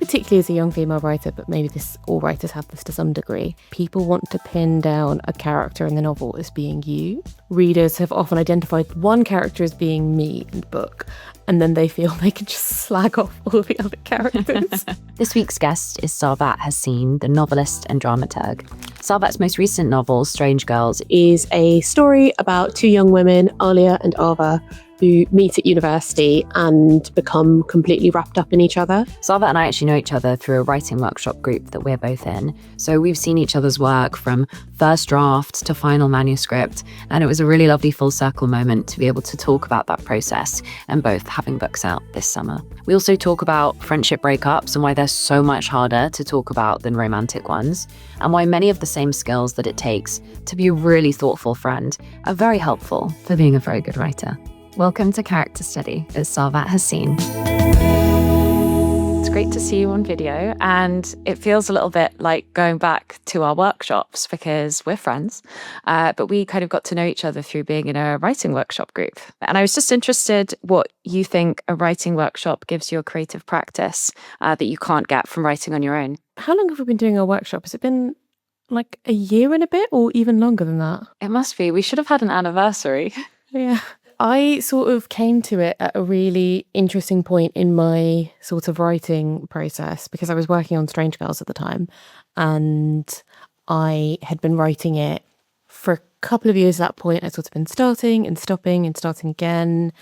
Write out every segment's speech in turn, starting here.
particularly as a young female writer, but maybe all writers have this to some degree, people want to pin down a character in the novel as being you. Readers have often identified one character as being me in the book, and then they feel they can just slag off all the other characters. This week's guest is Sarvat Hasin, the novelist and dramaturg. Sarvat's most recent novel, Strange Girls, is a story about two young women, Alia and Ava, who meet at university and become completely wrapped up in each other. Sarvat and I actually know each other through a writing workshop group that we're both in. So we've seen each other's work from first draft to final manuscript, and it was a really lovely full circle moment to be able to talk about that process and both having books out this summer. We also talk about friendship breakups and why they're so much harder to talk about than romantic ones, and why many of the same skills that it takes to be a really thoughtful friend are very helpful for being a very good writer. Welcome to Character Study with Sarvat Hasin. It's great to see you on video, and it feels a little bit like going back to our workshops because we're friends, but we kind of got to know each other through being in a writing workshop group. And I was just interested what you think a writing workshop gives you a creative practice that you can't get from writing on your own. How long have we been doing our workshop? Has it been like a year and a bit or even longer than that? It must be. We should have had an anniversary. Yeah. I sort of came to it at a really interesting point in my sort of writing process because I was working on Strange Girls at the time, and I had been writing it for a couple of years at that point. I'd sort of been starting and stopping and starting again,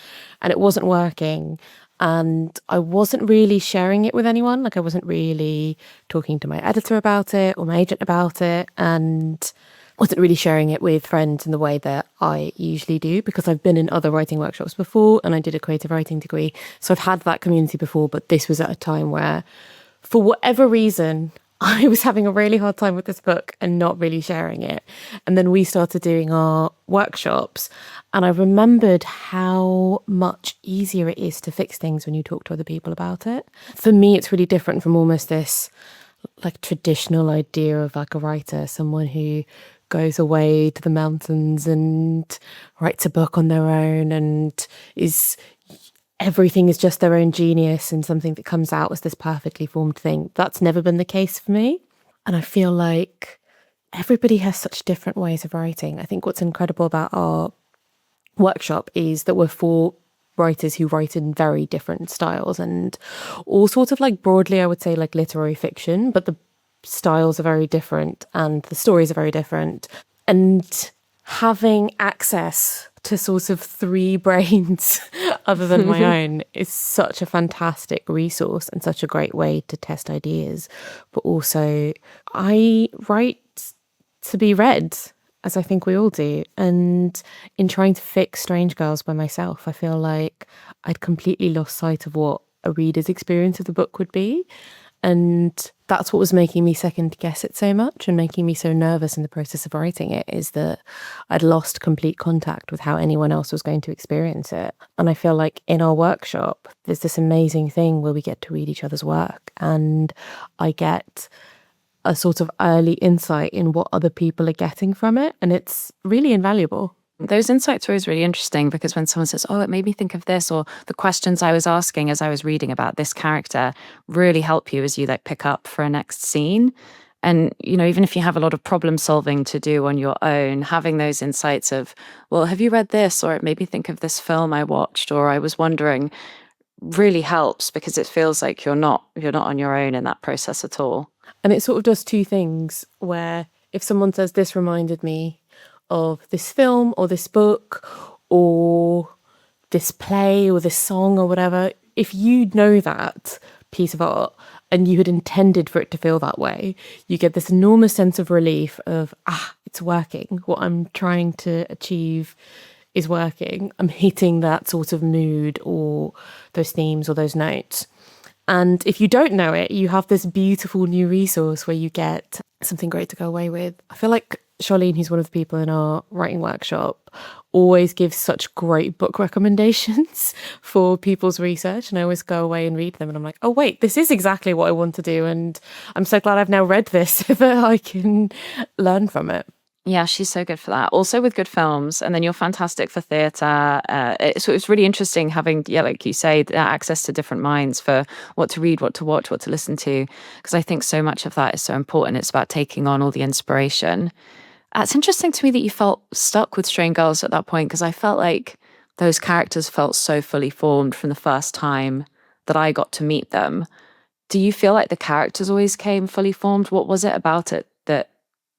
and it wasn't working. And I wasn't really sharing it with anyone. Like, I wasn't really talking to my editor about it or my agent about it, and wasn't really sharing it with friends in the way that I usually do because I've been in other writing workshops before and I did a creative writing degree. So I've had that community before, but this was at a time where, for whatever reason, I was having a really hard time with this book and not really sharing it. And then we started doing our workshops, and I remembered how much easier it is to fix things when you talk to other people about it. For me, it's really different from almost this like traditional idea of like a writer, someone who goes away to the mountains and writes a book on their own and everything is just their own genius and something that comes out as this perfectly formed thing. That's never been the case for me. And I feel like everybody has such different ways of writing. I think what's incredible about our workshop is that we're for writers who write in very different styles and all sorts of like broadly, I would say like literary fiction, but the styles are very different and the stories are very different. And having access to sort of three brains other than my own is such a fantastic resource and such a great way to test ideas. But also, I write to be read, as I think we all do. And in trying to fix Strange Girls by myself, I feel like I'd completely lost sight of what a reader's experience of the book would be. And that's what was making me second guess it so much and making me so nervous in the process of writing it, is that I'd lost complete contact with how anyone else was going to experience it. And I feel like in our workshop, there's this amazing thing where we get to read each other's work and I get a sort of early insight in what other people are getting from it. And it's really invaluable. Those insights are always really interesting because when someone says, oh, it made me think of this, or the questions I was asking as I was reading about this character really help you as you like pick up for a next scene. And, you know, even if you have a lot of problem solving to do on your own, having those insights of, well, have you read this? Or it made me think of this film I watched, or I was wondering, really helps because it feels like you're not on your own in that process at all. And it sort of does two things where if someone says, this reminded me of this film or this book or this play or this song or whatever, if you know that piece of art and you had intended for it to feel that way, you get this enormous sense of relief of, it's working. What I'm trying to achieve is working. I'm hitting that sort of mood or those themes or those notes. And if you don't know it, you have this beautiful new resource where you get something great to go away with. I feel like Charlene, who's one of the people in our writing workshop, always gives such great book recommendations for people's research. And I always go away and read them and I'm like, oh, wait, this is exactly what I want to do. And I'm so glad I've now read this so that I can learn from it. Yeah, she's so good for that. Also with good films, and then you're fantastic for theatre. So it's really interesting having, yeah, like you say, that access to different minds for what to read, what to watch, what to listen to. Because I think so much of that is so important. It's about taking on all the inspiration. It's interesting to me that you felt stuck with Strange Girls at that point, because I felt like those characters felt so fully formed from the first time that I got to meet them. Do you feel like the characters always came fully formed? What was it about it that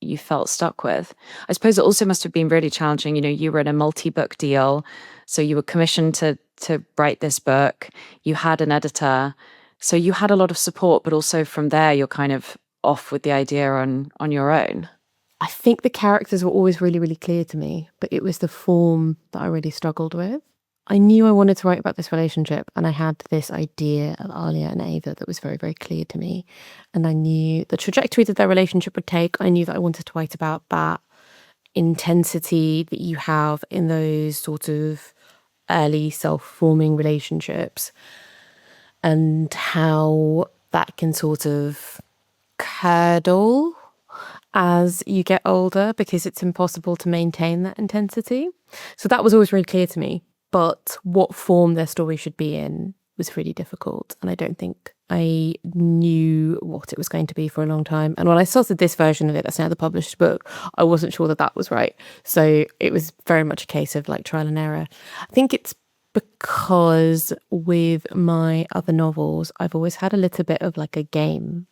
you felt stuck with? I suppose it also must have been really challenging. You know, you were in a multi-book deal, so you were commissioned to write this book. You had an editor, so you had a lot of support, but also from there, you're kind of off with the idea on your own. I think the characters were always really, really clear to me, but it was the form that I really struggled with. I knew I wanted to write about this relationship, and I had this idea of Alia and Ava that was very, very clear to me. And I knew the trajectory that their relationship would take. I knew that I wanted to write about that intensity that you have in those sort of early self-forming relationships, and how that can sort of curdle as you get older because it's impossible to maintain that intensity. So that was always really clear to me. But what form their story should be in was really difficult. And I don't think I knew what it was going to be for a long time. And when I started this version of it, that's now the published book, I wasn't sure that that was right. So it was very much a case of like trial and error. I think it's because with my other novels, I've always had a little bit of like a game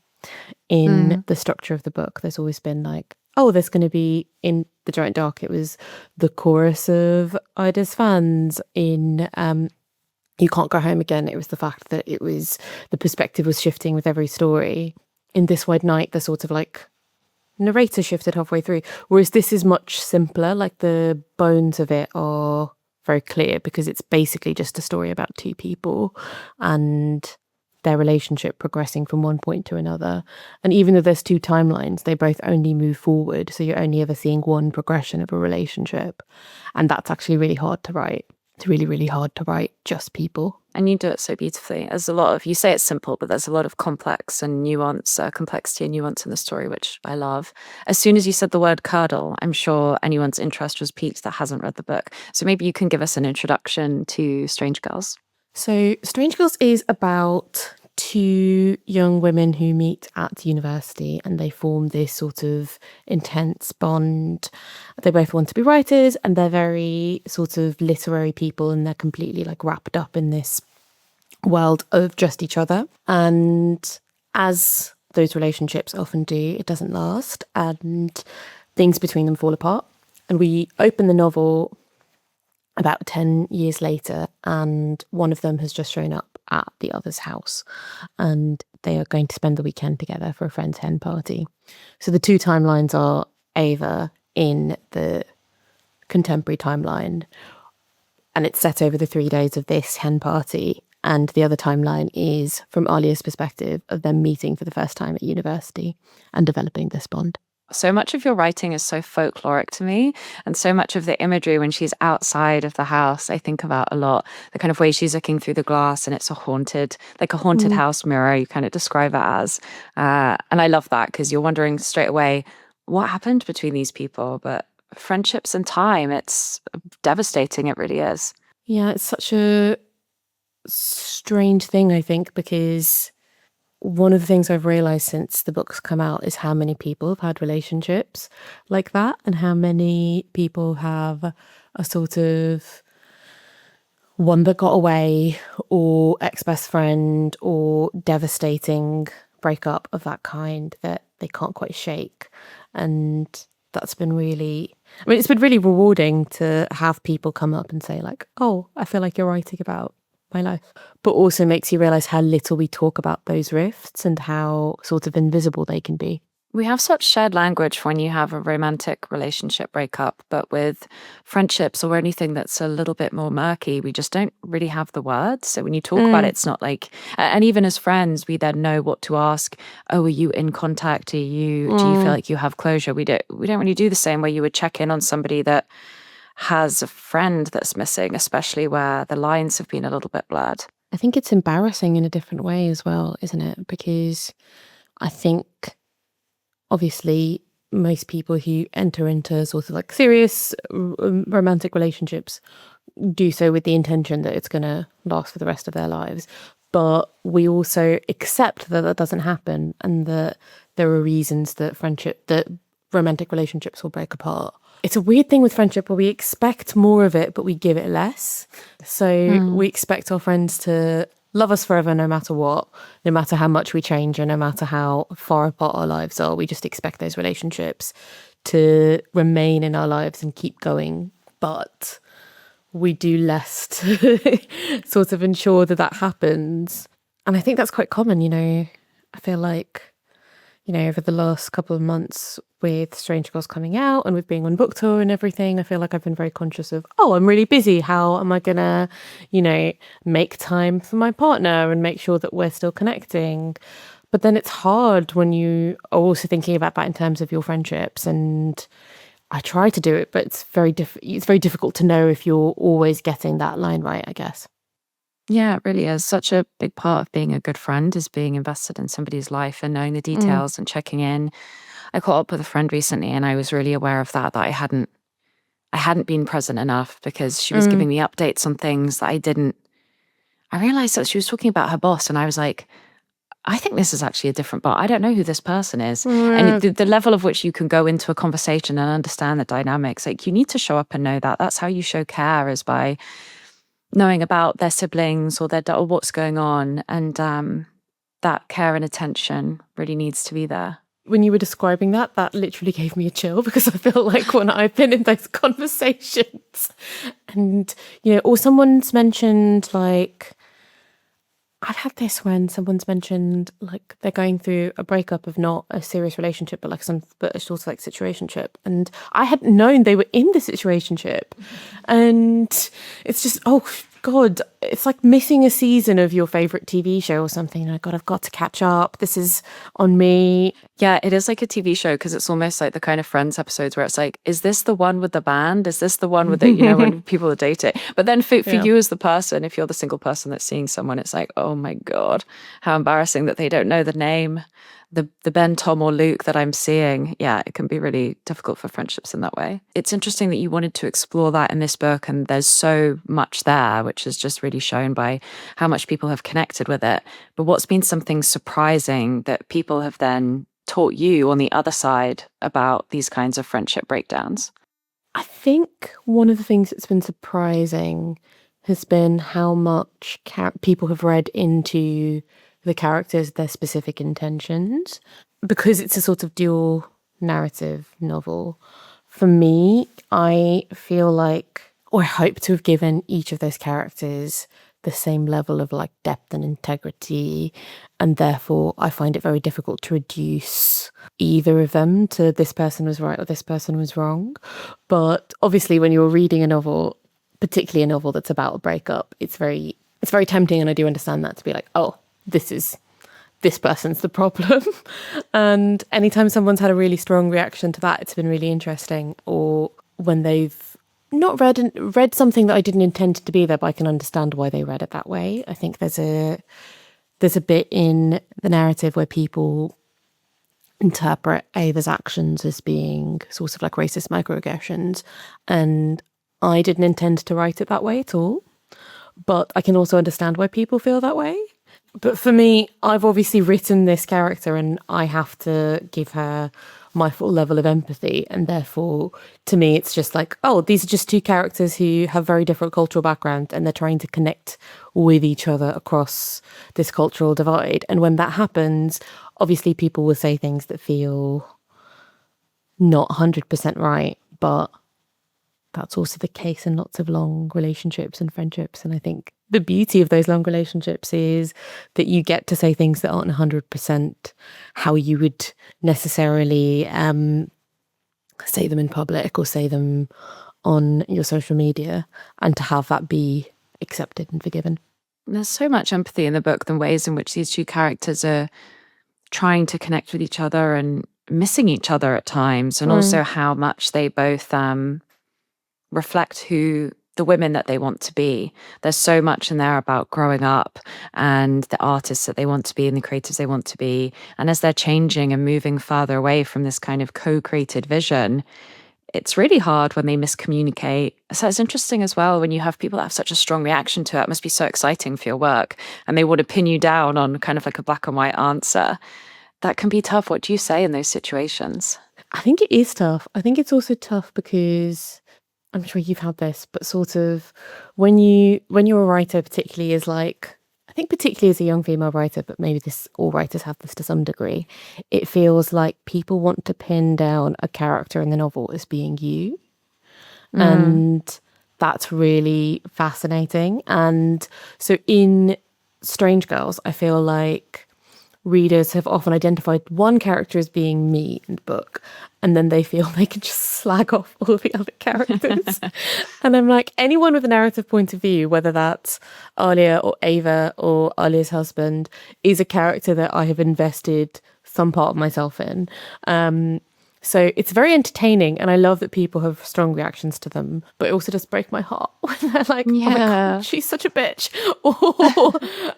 in the structure of the book. There's always been like, oh, there's going to be in The Giant Dark, it was the chorus of Ida's fans. In You Can't Go Home Again, it was the fact that it was the perspective was shifting with every story. In This Wide Night, the sort of like narrator shifted halfway through, whereas this is much simpler. Like the bones of it are very clear because it's basically just a story about two people and their relationship progressing from one point to another. And even though there's two timelines, they both only move forward. So you're only ever seeing one progression of a relationship. And that's actually really hard to write. It's really, really hard to write just people. And you do it so beautifully. There's a lot of, you say it's simple, but there's a lot of complex and nuance, complexity and nuance in the story, which I love. As soon as you said the word curdle, I'm sure anyone's interest was piqued that hasn't read the book. So maybe you can give us an introduction to Strange Girls. So Strange Girls is about two young women who meet at university and they form this sort of intense bond. They both want to be writers and they're very sort of literary people and they're completely like wrapped up in this world of just each other. And as those relationships often do, it doesn't last and things between them fall apart. And we open the novel about 10 years later, and one of them has just shown up at the other's house, and they are going to spend the weekend together for a friend's hen party. So the two timelines are Ava in the contemporary timeline, and it's set over the 3 days of this hen party, and the other timeline is from Alia's perspective of them meeting for the first time at university and developing this bond. So much of your writing is so folkloric to me, and so much of the imagery when she's outside of the house, I think about a lot. The kind of way she's looking through the glass, and it's a haunted house mirror. You kind of describe it as, and I love that because you're wondering straight away what happened between these people. But friendships and time, it's devastating. It really is. Yeah, it's such a strange thing, I think, because one of the things I've realised since the book's come out is how many people have had relationships like that and how many people have a sort of one that got away or ex-best friend or devastating breakup of that kind that they can't quite shake. And that's been really, I mean, it's been really rewarding to have people come up and say like, oh, I feel like you're writing about my life, but also makes you realize how little we talk about those rifts and how sort of invisible they can be. We have such shared language when you have a romantic relationship breakup, but with friendships or anything that's a little bit more murky, we just don't really have the words. So when you talk about it, it's not like, and even as friends, we then know what to ask. Oh, are you in contact? Do you feel like you have closure? We don't really do the same where you would check in on somebody that has a friend that's missing, especially where the lines have been a little bit blurred. I think it's embarrassing in a different way as well, isn't it? Because I think obviously most people who enter into sort of like serious romantic relationships do so with the intention that it's going to last for the rest of their lives. But we also accept that that doesn't happen, and that there are reasons that romantic relationships will break apart. It's a weird thing with friendship where we expect more of it, but we give it less. So we expect our friends to love us forever no matter what, no matter how much we change and no matter how far apart our lives are. We just expect those relationships to remain in our lives and keep going. But we do less to sort of ensure that that happens. And I think that's quite common, I feel like, over the last couple of months with Strange Girls coming out and with being on book tour and everything, I feel like I've been very conscious of, I'm really busy. How am I going to, make time for my partner and make sure that we're still connecting? But then it's hard when you are also thinking about that in terms of your friendships. And I try to do it, but it's very difficult to know if you're always getting that line right, I guess. Yeah, it really is. Such a big part of being a good friend is being invested in somebody's life and knowing the details and checking in. I caught up with a friend recently and I was really aware of that I hadn't been present enough because she was giving me updates on things that I realized that she was talking about her boss and I was like, I think this is actually a different boss. I don't know who this person is. And the level of which you can go into a conversation and understand the dynamics, like you need to show up and know that. That's how you show care, is by knowing about their siblings or or what's going on, and that care and attention really needs to be there. When you were describing that literally gave me a chill, because I feel like when I've been in those conversations and, or someone's mentioned, like, I've had this when someone's mentioned, like, they're going through a breakup of not a serious relationship, but a sort of like situationship. And I hadn't known they were in the situationship. And it's just, oh God, it's like missing a season of your favorite TV show or something. Oh God, I've got to catch up. This is on me. Yeah, it is like a TV show because it's almost like the kind of Friends episodes where it's like, is this the one with the band? Is this the one with the, when people are dating? But then for you as the person, if you're the single person that's seeing someone, it's like, oh my God, how embarrassing that they don't know the name, the Ben, Tom or Luke that I'm seeing. Yeah, it can be really difficult for friendships in that way. It's interesting that you wanted to explore that in this book, and there's so much there, which is just really shown by how much people have connected with it. But what's been something surprising that people have then taught you on the other side about these kinds of friendship breakdowns? I think one of the things that's been surprising has been how much people have read into the characters, their specific intentions, because it's a sort of dual narrative novel. For me, I feel like, or hope to have given each of those characters the same level of like depth and integrity, and therefore I find it very difficult to reduce either of them to this person was right or this person was wrong. But obviously when you're reading a novel, particularly a novel that's about a breakup, it's very tempting, and I do understand that, to be like, oh, this person's the problem. And anytime someone's had a really strong reaction to that, it's been really interesting. Or when they've not read something that I didn't intend to be there, but I can understand why they read it that way. I think there's a bit in the narrative where people interpret Ava's actions as being sort of like racist microaggressions, and I didn't intend to write it that way at all. But I can also understand why people feel that way. But for me, I've obviously written this character and I have to give her my full level of empathy. And therefore, to me, it's just like, oh, these are just two characters who have very different cultural backgrounds and they're trying to connect with each other across this cultural divide. And when that happens, obviously people will say things that feel not 100% right, but that's also the case in lots of long relationships and friendships. And I think the beauty of those long relationships is that you get to say things that aren't 100% how you would necessarily say them in public or say them on your social media, and to have that be accepted and forgiven. There's so much empathy in the book, the ways in which these two characters are trying to connect with each other and missing each other at times, and also how much they both reflect who the women that they want to be. There's so much in there about growing up and the artists that they want to be and the creators they want to be. And as they're changing and moving farther away from this kind of co-created vision, it's really hard when they miscommunicate. So it's interesting as well when you have people that have such a strong reaction to it. It must be so exciting for your work and they want to pin you down on kind of like a black and white answer. That can be tough. What do you say in those situations? I think it is tough. I think it's also tough because I'm sure you've had this, but sort of when you're a writer, particularly as like, I think particularly as a young female writer, but maybe all writers have this to some degree, it feels like people want to pin down a character in the novel as being you. And that's really fascinating. And so in Strange Girls, I feel like readers have often identified one character as being me in the book, and then they feel they can just slag off all the other characters. And I'm like, anyone with a narrative point of view, whether that's Alia or Ava or Alia's husband, is a character that I have invested some part of myself in. So it's very entertaining, and I love that people have strong reactions to them, but it also does break my heart when they're like, oh my God, she's such a bitch. Or,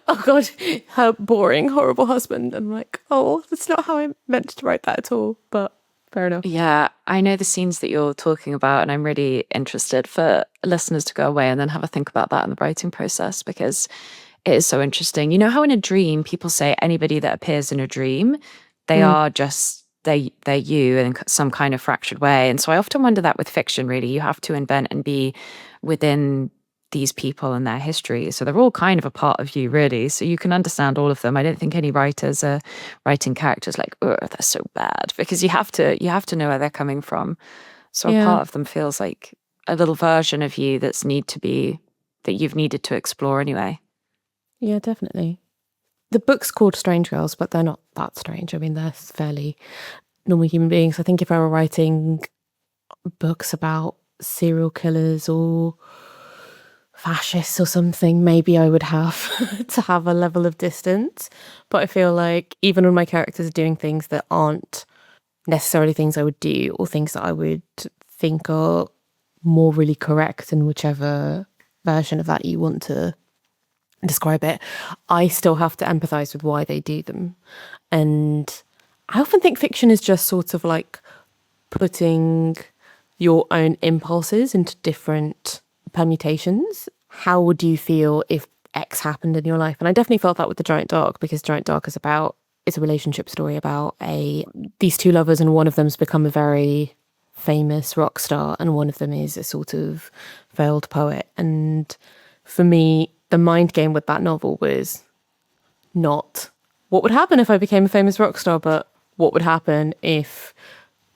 oh God, her boring, horrible husband. And I'm like, oh, that's not how I meant to write that at all, but fair enough. Yeah, I know the scenes that you're talking about, and I'm really interested for listeners to go away and then have a think about that in the writing process, because it is so interesting. You know how in a dream, people say anybody that appears in a dream, they are just they're you in some kind of fractured way. And so I often wonder that with fiction, really, you have to invent and be within these people and their history. So they're all kind of a part of you, really. So you can understand all of them. I don't think any writers are writing characters like, oh, they're so bad, because you have to know where they're coming from. So a part of them feels like a little version of you that you've needed to explore anyway. Yeah, definitely. The book's called Strange Girls, but they're not that strange. I mean, they're fairly normal human beings. I think if I were writing books about serial killers or fascists or something, maybe I would have to have a level of distance. But I feel like even when my characters are doing things that aren't necessarily things I would do, or things that I would think are morally correct in whichever version of that you want to describe it, I still have to empathize with why they do them. And I often think fiction is just sort of like putting your own impulses into different permutations. How would you feel if X happened in your life? And I definitely felt that with The Giant Dark, because Giant Dark is a relationship story about these two lovers, and one of them's become a very famous rock star and one of them is a sort of failed poet. And for me, the mind game with that novel was not what would happen if I became a famous rock star, but what would happen if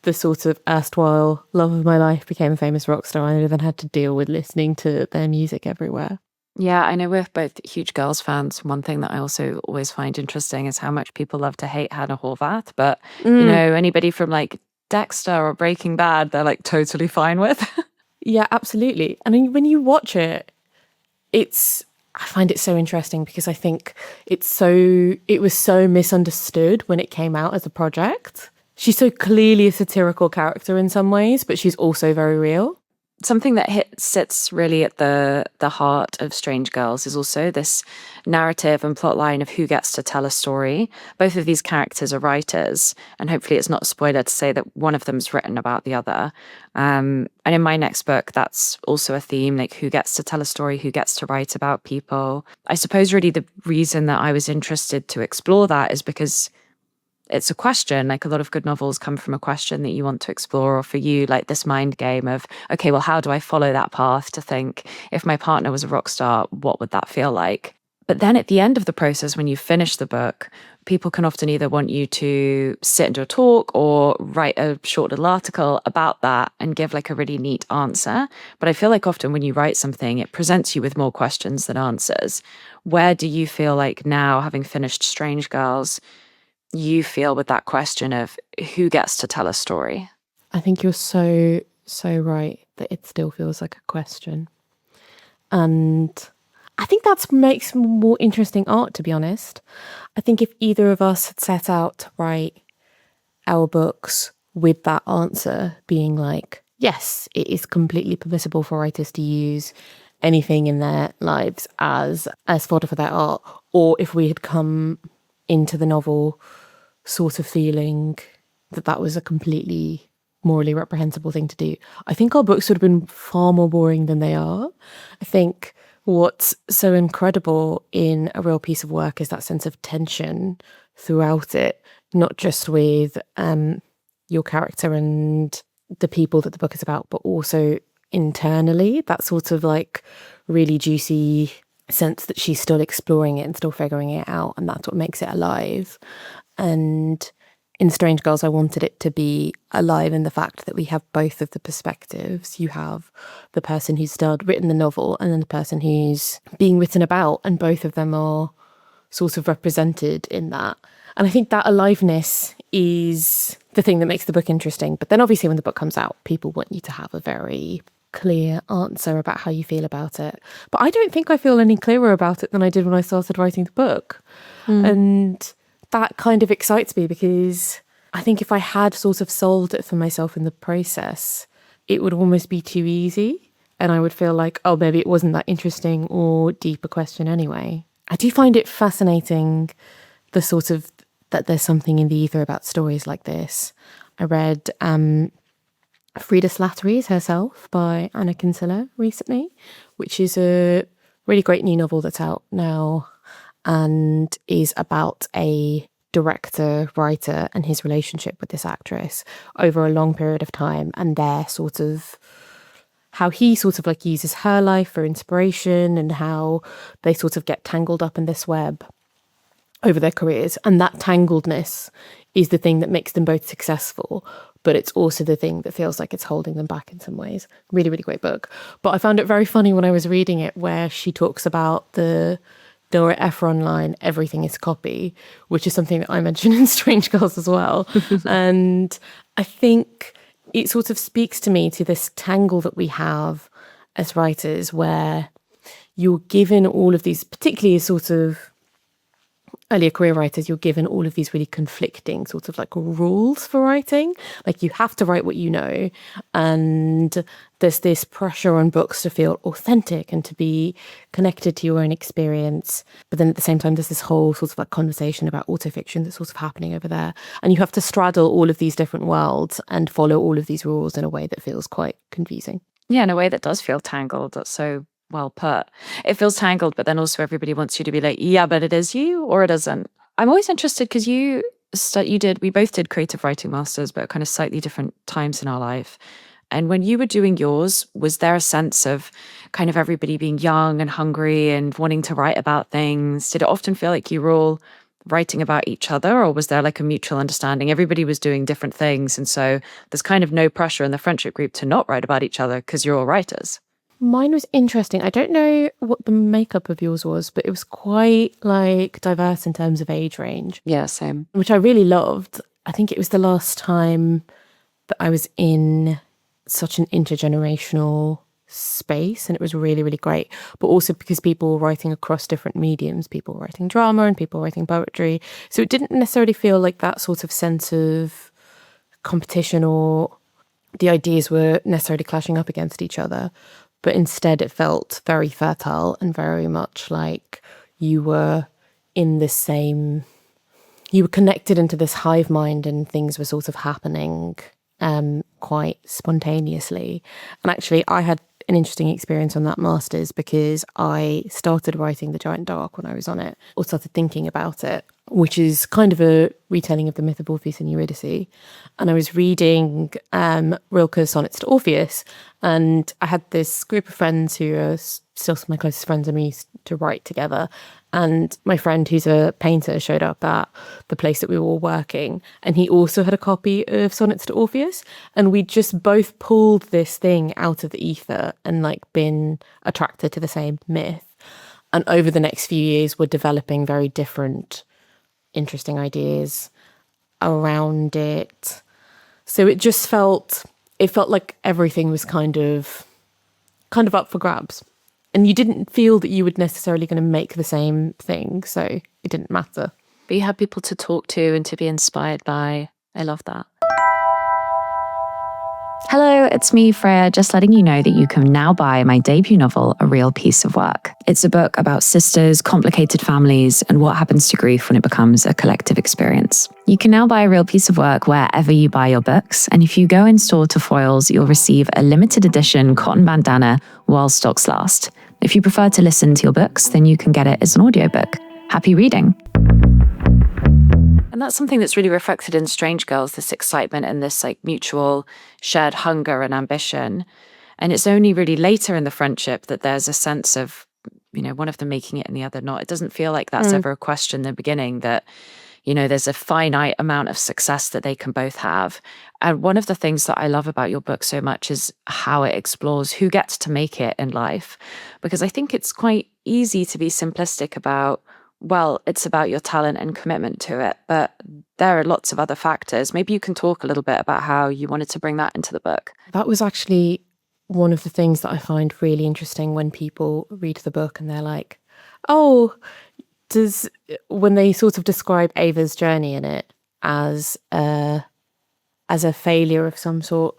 the sort of erstwhile love of my life became a famous rock star and I then had to deal with listening to their music everywhere. Yeah, I know we're both huge Girls fans. One thing that I also always find interesting is how much people love to hate Hannah Horvath, but you know, anybody from like Dexter or Breaking Bad, they're like totally fine with. Yeah, absolutely. And when you watch it, I find it so interesting because I think it was so misunderstood when it came out as a project. She's so clearly a satirical character in some ways, but she's also very real. Something that sits really at the heart of Strange Girls is also this narrative and plot line of who gets to tell a story. Both of these characters are writers, and hopefully it's not a spoiler to say that one of them's written about the other. And in my next book, that's also a theme, like who gets to tell a story, who gets to write about people. I suppose really the reason that I was interested to explore that is because it's a question. Like a lot of good novels come from a question that you want to explore, or for you, like this mind game of, okay, well, how do I follow that path to think if my partner was a rock star, what would that feel like? But then at the end of the process, when you finish the book, people can often either want you to sit and do a talk or write a short little article about that and give like a really neat answer. But I feel like often when you write something, it presents you with more questions than answers. Where do you feel like now, having finished Strange Girls, you feel with that question of who gets to tell a story? I think you're so right that it still feels like a question. And I think that makes more interesting art, to be honest. I think if either of us had set out to write our books with that answer being like, yes, it is completely permissible for writers to use anything in their lives as fodder for their art. Or if we had come into the novel sort of feeling that was a completely morally reprehensible thing to do, I think our books would have been far more boring than they are. I think what's so incredible in a real piece of work is that sense of tension throughout it, not just with your character and the people that the book is about, but also internally, that sort of like really juicy sense that she's still exploring it and still figuring it out, and that's what makes it alive. And in Strange Girls, I wanted it to be alive in the fact that we have both of the perspectives. You have the person who's written the novel and then the person who's being written about, and both of them are sort of represented in that. And I think that aliveness is the thing that makes the book interesting. But then obviously when the book comes out, people want you to have a very clear answer about how you feel about it. But I don't think I feel any clearer about it than I did when I started writing the book. And that kind of excites me, because I think if I had sort of solved it for myself in the process, it would almost be too easy. And I would feel like, oh, maybe it wasn't that interesting or deep a question anyway. I do find it fascinating, the sort of that there's something in the ether about stories like this. I read Frida Slattery's Herself by Anna Kinsella recently, which is a really great new novel that's out now and is about a director, writer, and his relationship with this actress over a long period of time, and their sort of how he sort of like uses her life for inspiration and how they sort of get tangled up in this web over their careers. And that tangledness is the thing that makes them both successful, but it's also the thing that feels like it's holding them back in some ways. Really, really great book. But I found it very funny when I was reading it, where she talks about the Nora Ephron line, everything is copy, which is something that I mentioned in Strange Girls as well. And I think it sort of speaks to me to this tangle that we have as writers, where you're given all of these, particularly as sort of earlier career writers, you're given all of these really conflicting sort of like rules for writing. Like, you have to write what you know, and there's this pressure on books to feel authentic and to be connected to your own experience. But then at the same time, there's this whole sort of like conversation about autofiction that's sort of happening over there. And you have to straddle all of these different worlds and follow all of these rules in a way that feels quite confusing. Yeah, in a way that does feel tangled. That's so well put. It feels tangled, but then also everybody wants you to be like, yeah, but it is you, or it isn't. I'm always interested because we both did creative writing masters, but kind of slightly different times in our life. And when you were doing yours, was there a sense of kind of everybody being young and hungry and wanting to write about things? Did it often feel like you were all writing about each other, or was there like a mutual understanding? Everybody was doing different things, and so there's kind of no pressure in the friendship group to not write about each other because you're all writers. Mine was interesting. I don't know what the makeup of yours was, but it was quite like diverse in terms of age range. Yeah, same. Which I really loved. I think it was the last time that I was in such an intergenerational space, and it was really, really great. But also because people were writing across different mediums, people were writing drama and people were writing poetry. So it didn't necessarily feel like that sort of sense of competition, or the ideas were necessarily clashing up against each other. But instead it felt very fertile and very much like you were in the same, you were connected into this hive mind, and things were sort of happening quite spontaneously. And actually I had an interesting experience on that master's, because I started writing The Giant Dark when I was on it, or started thinking about it, which is kind of a retelling of the myth of Orpheus and Eurydice. And I was reading Rilke's Sonnets to Orpheus, and I had this group of friends who are still some of my closest friends, and we used to write together. And my friend, who's a painter, showed up at the place that we were all working, and he also had a copy of Sonnets to Orpheus. And we just both pulled this thing out of the ether and like been attracted to the same myth. And over the next few years, we're developing very different, interesting ideas around it. So it just felt like everything was kind of up for grabs. And you didn't feel that you were necessarily going to make the same thing, so it didn't matter. But you had people to talk to and to be inspired by. I love that. Hello, it's me, Freya, just letting you know that you can now buy my debut novel, A Real Piece of Work. It's a book about sisters, complicated families, and what happens to grief when it becomes a collective experience. You can now buy A Real Piece of Work wherever you buy your books, and if you go in store to Foyles, you'll receive a limited edition cotton bandana while stocks last. If you prefer to listen to your books, then you can get it as an audiobook. Happy reading! And that's something that's really reflected in Strange Girls, this excitement and this like mutual shared hunger and ambition. And it's only really later in the friendship that there's a sense of, one of them making it and the other not. It doesn't feel like that's ever a question in the beginning that, there's a finite amount of success that they can both have. And one of the things that I love about your book so much is how it explores who gets to make it in life. Because I think it's quite easy to be simplistic about, well, it's about your talent and commitment to it, but there are lots of other factors. Maybe you can talk a little bit about how you wanted to bring that into the book. That was actually one of the things that I find really interesting when people read the book and they're like, oh, when they sort of describe Ava's journey in it as a failure of some sort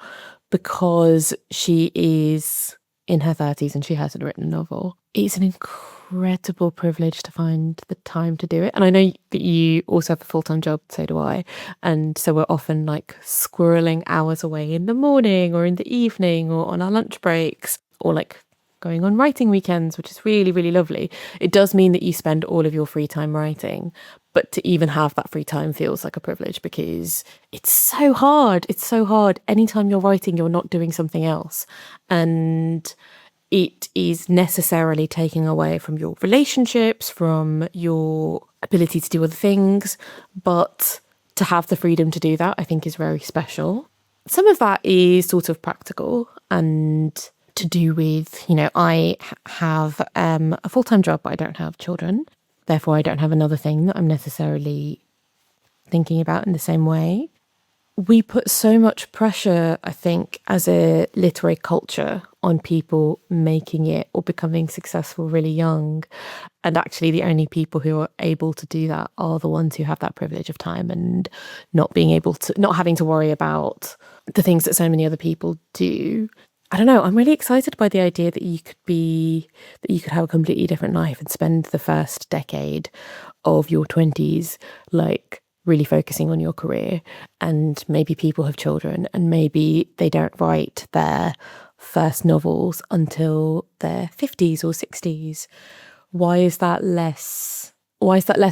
because she is in her 30s and she hasn't written a novel. It's an incredible privilege to find the time to do it. And I know that you also have a full-time job, so do I. And so we're often like squirreling hours away in the morning or in the evening or on our lunch breaks or like going on writing weekends, which is really, really lovely. It does mean that you spend all of your free time writing, but to even have that free time feels like a privilege because it's so hard. It's so hard. Anytime you're writing, you're not doing something else. And it is necessarily taking away from your relationships, from your ability to do other things. But to have the freedom to do that, I think is very special. Some of that is sort of practical and to do with, I have a full-time job, but I don't have children. Therefore, I don't have another thing that I'm necessarily thinking about in the same way. We put so much pressure, I think, as a literary culture on people making it or becoming successful really young. And actually, the only people who are able to do that are the ones who have that privilege of time and not having to worry about the things that so many other people do. I don't know. I'm really excited by the idea that you could have a completely different life and spend the first decade of your 20s like really focusing on your career, and maybe people have children and maybe they don't write their first novels until their 50s or 60s. Why is that less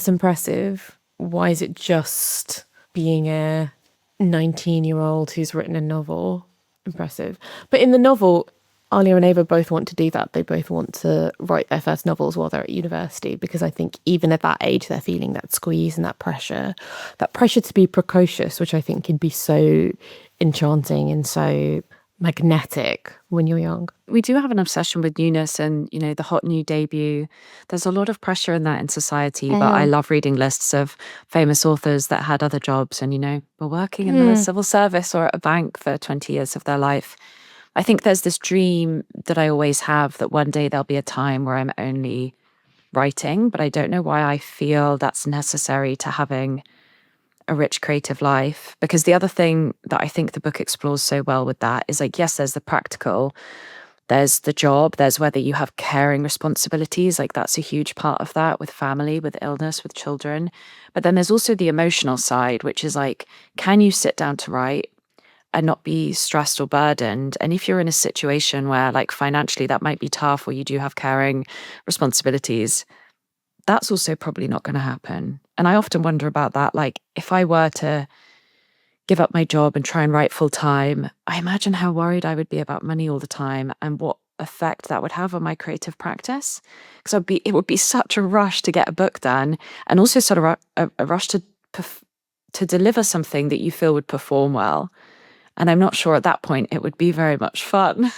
impressive? Why is it just being a 19-year-old who's written a novel impressive? But in the novel, Alia and Ava both want to do that. They both want to write their first novels while they're at university, because I think even at that age, they're feeling that squeeze and that pressure to be precocious, which I think can be so enchanting and so magnetic when you're young. We do have an obsession with newness and, the hot new debut. There's a lot of pressure in that in society, but I love reading lists of famous authors that had other jobs and, were working in the civil service or at a bank for 20 years of their life. I think there's this dream that I always have that one day there'll be a time where I'm only writing, but I don't know why I feel that's necessary to having a rich creative life. Because the other thing that I think the book explores so well with that is like, yes, there's the practical, there's the job, there's whether you have caring responsibilities, like that's a huge part of that with family, with illness, with children. But then there's also the emotional side, which is like, can you sit down to write and not be stressed or burdened? And if you're in a situation where like financially that might be tough or you do have caring responsibilities, that's also probably not going to happen. And I often wonder about that. Like if I were to give up my job and try and write full time, I imagine how worried I would be about money all the time and what effect that would have on my creative practice. Because it would be such a rush to get a book done, and also sort of a rush to deliver something that you feel would perform well. And I'm not sure at that point it would be very much fun.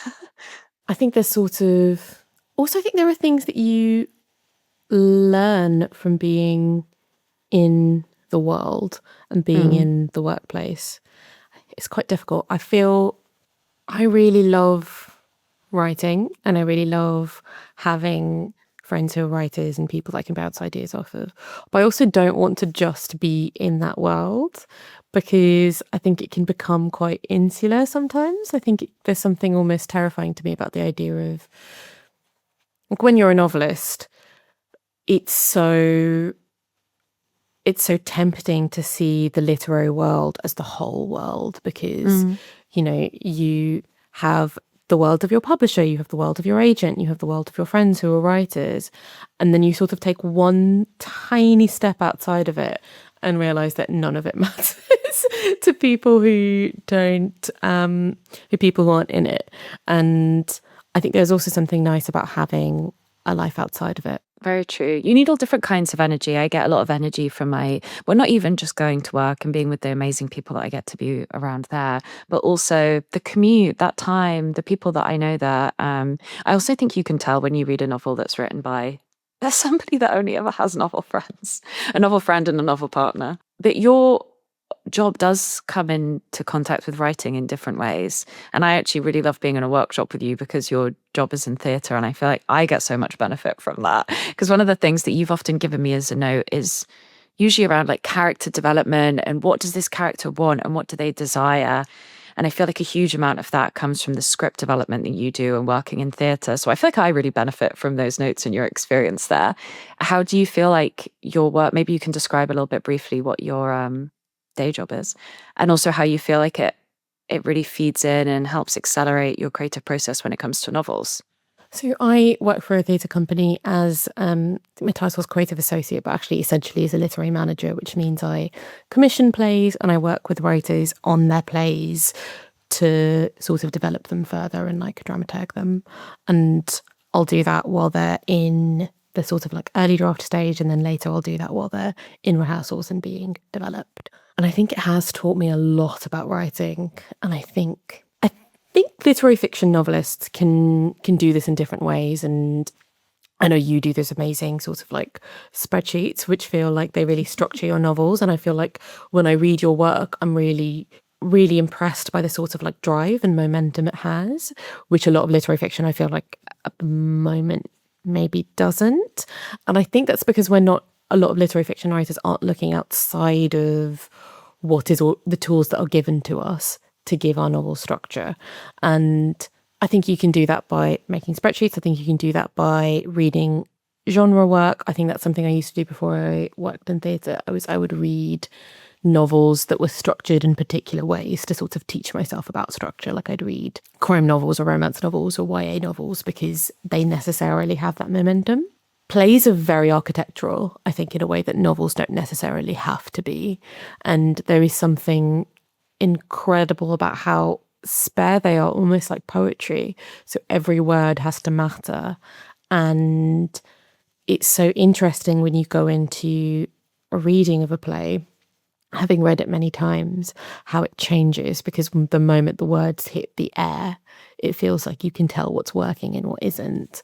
I think I think there are things that you learn from being in the world and being in the workplace. It's quite difficult. I feel I really love writing and I really love having friends who are writers and people that I can bounce ideas off of. But I also don't want to just be in that world, because I think it can become quite insular sometimes. I think there's something almost terrifying to me about the idea of, like, when you're a novelist, it's so tempting to see the literary world as the whole world, because you have the world of your publisher, you have the world of your agent, you have the world of your friends who are writers, and then you sort of take one tiny step outside of it and realize that none of it matters to people who don't, people who aren't in it. And I think there's also something nice about having a life outside of it. Very true. You need all different kinds of energy. I get a lot of energy from not even just going to work and being with the amazing people that I get to be around there, but also the commute, that time, the people that I know there. I also think you can tell when you read a novel that's written by there's somebody that only ever has novel friends, a novel friend and a novel partner, that your job does come into contact with writing in different ways. And I actually really love being in a workshop with you because your job is in theatre, and I feel like I get so much benefit from that. Because one of the things that you've often given me as a note is usually around like character development and what does this character want and what do they desire. And I feel like a huge amount of that comes from the script development that you do and working in theatre. So I feel like I really benefit from those notes and your experience there. How do you feel like your work, maybe you can describe a little bit briefly what your day job is, and also how you feel like it really feeds in and helps accelerate your creative process when it comes to novels. So I work for a theatre company as, my title is creative associate, but actually essentially as a literary manager, which means I commission plays and I work with writers on their plays to sort of develop them further and like dramaturg them. And I'll do that while they're in the sort of like early draft stage, and then later I'll do that while they're in rehearsals and being developed. And I think it has taught me a lot about writing. And I think literary fiction novelists can do this in different ways. And I know you do this amazing sort of like spreadsheets, which feel like they really structure your novels. And I feel like when I read your work, I'm really, really impressed by the sort of like drive and momentum it has, which a lot of literary fiction, I feel like at the moment maybe doesn't. And I think that's because a lot of literary fiction writers aren't looking outside of what is all the tools that are given to us to give our novel structure. And I think you can do that by making spreadsheets. I think you can do that by reading genre work. I think that's something I used to do before I worked in theatre. I would read novels that were structured in particular ways to sort of teach myself about structure. Like I'd read crime novels or romance novels or YA novels because they necessarily have that momentum. Plays are very architectural, I think, in a way that novels don't necessarily have to be. And there is something incredible about how spare they are, almost like poetry. So every word has to matter. And it's so interesting when you go into a reading of a play, having read it many times, how it changes, because the moment the words hit the air, it feels like you can tell what's working and what isn't.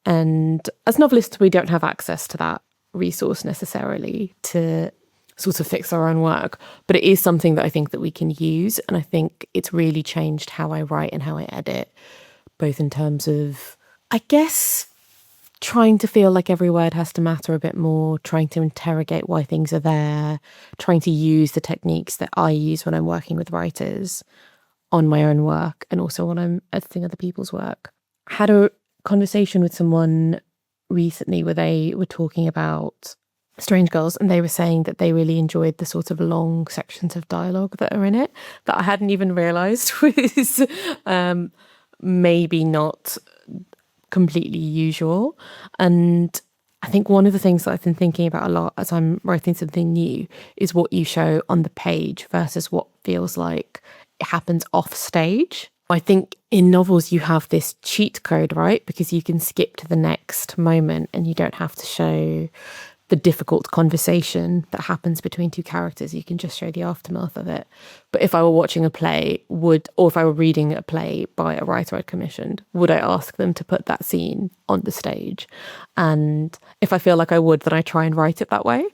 And as novelists, we don't have access to that resource necessarily to sort of fix our own work, but it is something that I think that we can use. And I think it's really changed how I write and how I edit, both in terms of, I guess, trying to feel like every word has to matter a bit more, trying to interrogate why things are there, trying to use the techniques that I use when I'm working with writers on my own work and also when I'm editing other people's work. I had a conversation with someone recently where they were talking about Strange Girls, and they were saying that they really enjoyed the sort of long sections of dialogue that are in it that I hadn't even realised was maybe not completely usual. And I think one of the things that I've been thinking about a lot as I'm writing something new is what you show on the page versus what feels like it happens off stage. I think in novels you have this cheat code, right? Because you can skip to the next moment and you don't have to show the difficult conversation that happens between two characters. You can just show the aftermath of it. But if I were watching a play, or if I were reading a play by a writer I'd commissioned, would I ask them to put that scene on the stage? And if I feel like I would, then I try and write it that way.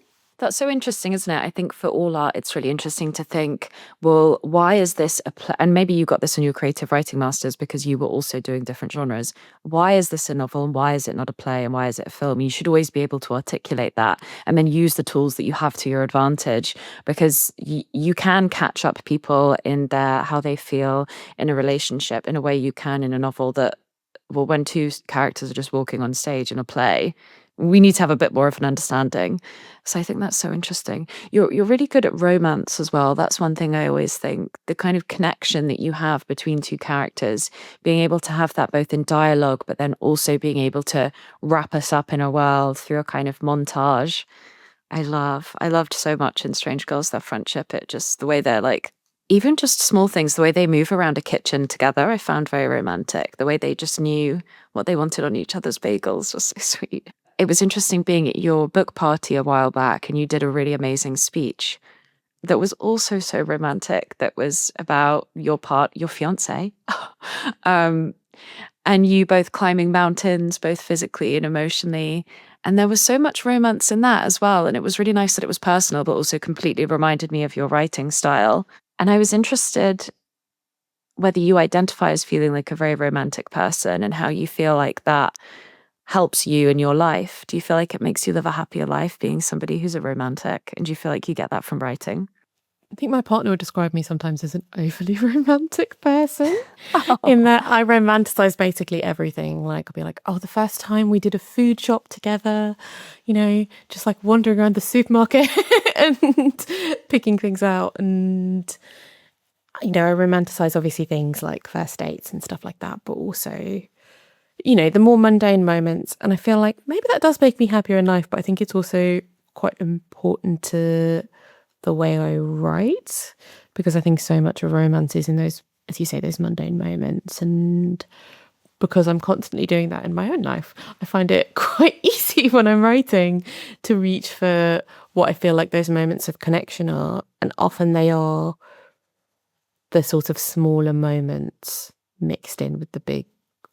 That's so interesting, isn't it? I think for all art, it's really interesting to think, well, why is this a play? And maybe you got this in your creative writing masters because you were also doing different genres. Why is this a novel and why is it not a play and why is it a film? You should always be able to articulate that and then use the tools that you have to your advantage, because you can catch up people in their how they feel in a relationship in a way you can in a novel that, well, when two characters are just walking on stage in a play, we need to have a bit more of an understanding. So I think that's so interesting. You're really good at romance as well. That's one thing I always think. The kind of connection that you have between two characters, being able to have that both in dialogue, but then also being able to wrap us up in a world through a kind of montage. I loved so much in Strange Girls, their friendship. It just the way they're like, even just small things, the way they move around a kitchen together, I found very romantic. The way they just knew what they wanted on each other's bagels was so sweet. It was interesting being at your book party a while back, and you did a really amazing speech that was also so romantic, that was about your fiance, um, and you both climbing mountains, both physically and emotionally. And there was so much romance in that as well. And it was really nice that it was personal, but also completely reminded me of your writing style. And I was interested whether you identify as feeling like a very romantic person and how you feel like that helps you in your life. Do you feel like it makes you live a happier life being somebody who's a romantic? And do you feel like you get that from writing? I think my partner would describe me sometimes as an overly romantic person, in that I romanticize basically everything. Like, I'll be like, oh, the first time we did a food shop together, just like wandering around the supermarket and picking things out. And, I romanticize obviously things like first dates and stuff like that, but also, the more mundane moments. And I feel like maybe that does make me happier in life, but I think it's also quite important to the way I write, because I think so much of romance is in those, as you say, those mundane moments. And because I'm constantly doing that in my own life, I find it quite easy when I'm writing to reach for what I feel like those moments of connection are. And often they are the sort of smaller moments mixed in with the big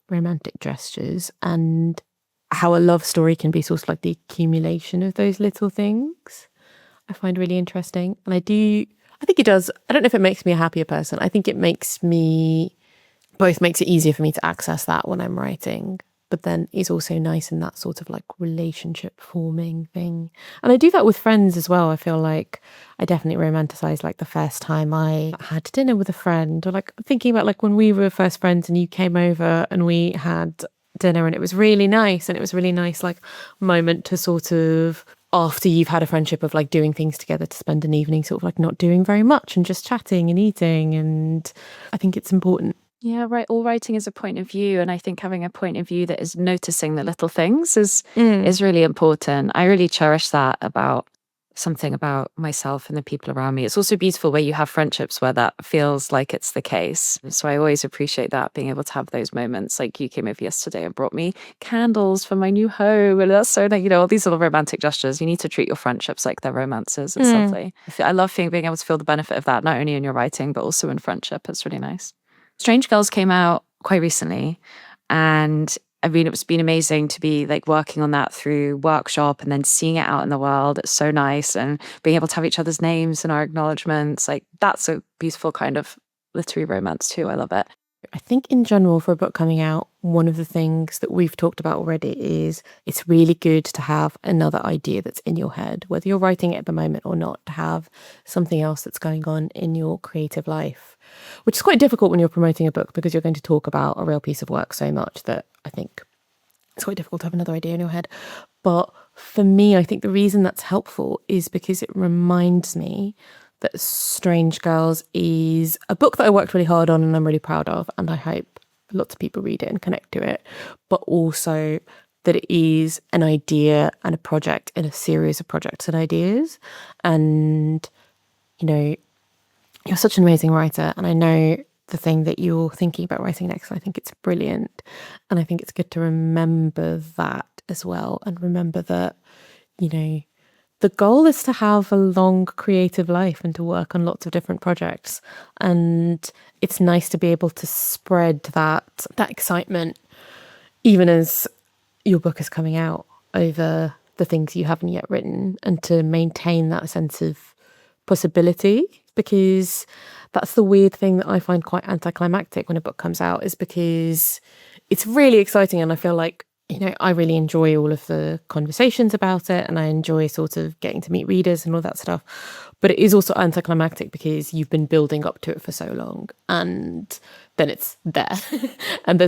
romantic gestures, and how a love story can be sort of like the accumulation of those little things. I find really interesting. And I think it does. I don't know if it makes me a happier person. I think it makes it easier for me to access that when I'm writing, but then it's also nice in that sort of like relationship forming thing. And I do that with friends as well. I feel like I definitely romanticize like the first time I had dinner with a friend, or like thinking about like when we were first friends and you came over and we had dinner and it was really nice. And it was a really nice like moment to sort of, after you've had a friendship, of like doing things together, to spend an evening sort of like not doing very much and just chatting and eating. And I think it's important. Yeah, right. All writing is a point of view. And I think having a point of view that is noticing the little things is really important. I really cherish that about something about myself and the people around me. It's also beautiful where you have friendships where that feels like it's the case. So I always appreciate that, being able to have those moments. Like you came over yesterday and brought me candles for my new home. And that's so like, all these little romantic gestures. You need to treat your friendships like they're romances. It's lovely. I love being able to feel the benefit of that, not only in your writing, but also in friendship. It's really nice. Strange Girls came out quite recently, and I mean, it's been amazing to be like working on that through workshop and then seeing it out in the world. It's so nice, and being able to have each other's names and our acknowledgements. Like, that's a beautiful kind of literary romance too. I love it. I think in general, for a book coming out, one of the things that we've talked about already is it's really good to have another idea that's in your head, whether you're writing it at the moment or not, to have something else that's going on in your creative life, which is quite difficult when you're promoting a book, because you're going to talk about a real piece of work so much that I think it's quite difficult to have another idea in your head. But for me, I think the reason that's helpful is because it reminds me that Strange Girls is a book that I worked really hard on and I'm really proud of, and I hope lots of people read it and connect to it, but also that it is an idea and a project in a series of projects and ideas. And, you're such an amazing writer, and I know the thing that you're thinking about writing next, I think it's brilliant. And I think it's good to remember that as well, and remember that, the goal is to have a long creative life and to work on lots of different projects. And it's nice to be able to spread that excitement, even as your book is coming out, over the things you haven't yet written and to maintain that sense of possibility, because that's the weird thing that I find quite anticlimactic when a book comes out, is because it's really exciting and I feel like, I really enjoy all of the conversations about it and I enjoy sort of getting to meet readers and all that stuff. But it is also anticlimactic because you've been building up to it for so long and then it's there. And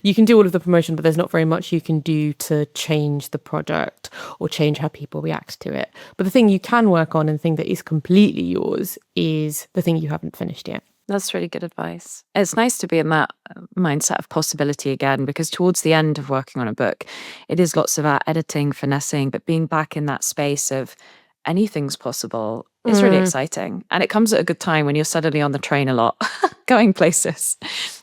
you can do all of the promotion, but there's not very much you can do to change the product or change how people react to it. But the thing you can work on and the thing that is completely yours is the thing you haven't finished yet. That's really good advice. It's nice to be in that mindset of possibility again, because towards the end of working on a book, it is lots about editing, finessing, but being back in that space of anything's possible is really exciting. And it comes at a good time when you're suddenly on the train a lot, going places.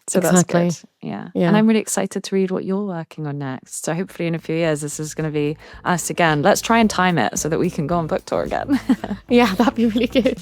So Exactly. that's good. Yeah. And I'm really excited to read what you're working on next. So hopefully in a few years, this is going to be us again. Let's try and time it so that we can go on book tour again. Yeah, that'd be really good.